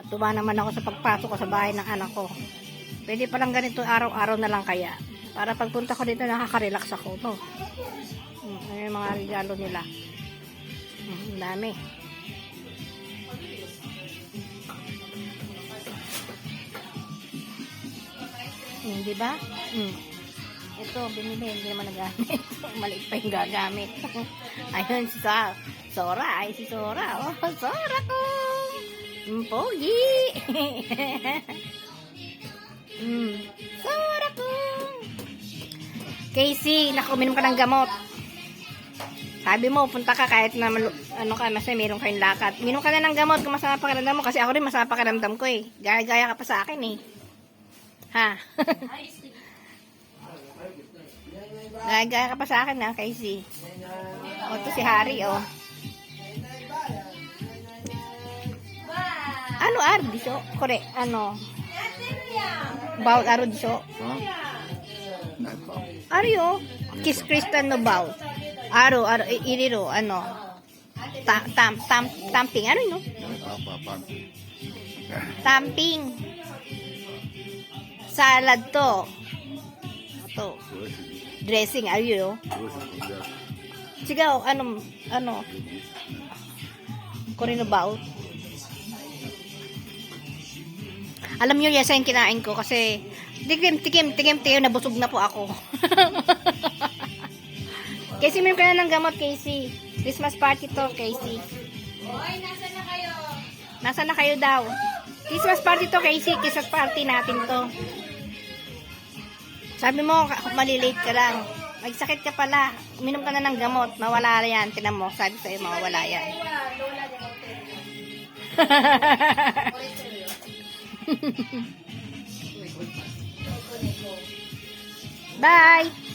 Tuwa naman ako sa pagpasok ko sa bahay ng anak ko. Pwede palang ganito araw-araw na lang kaya. Para pagpunta ko dito, nakaka-relax ako. No? Ayun yung mga regalo nila. Ang dami. Diba? Ito, binili. Hindi naman nagamit. Maliit pa yung gagamit. Ayun, si Sora. Ay, si Sora. Oh, Sora ko! Pogi! Sora ko! Casey, nakuminom ka ng gamot. Sabi mo, punta ka kahit na ano ka, masaya meron kayong lakad. Minom ka na ng gamot kung masama pakiramdam mo. Kasi ako rin masama pakiramdam ko eh. Gaya-gaya ka pa sa akin eh. Ha? Gaya-gaya ka pa sa akin ha, Casey. O, ito si Harry, oh. Ano, Ardiso? Kore, ano? Baut, Ardiso? Ario, Kiss Kristan no baut. Aro, iriro, ano? Tamping, ano yun? Tamping. Salad to. Ito. Dressing, ario. Sigaw, ano? Kore no baut. Alam nyo, yes, yung kinain ko kasi tikim, nabusog na po ako. Casey, meron ka na ng gamot, Casey. Christmas party to, Casey. Hoy, nasaan na kayo? Nasaan na kayo daw? Christmas party to, Casey. Christmas party natin to. Sabi mo, malilate ka lang. May sakit ka pala. Uminom ka na ng gamot. Mawala yan. Tinan mo, sabi sa'yo, mawala yan. Bye!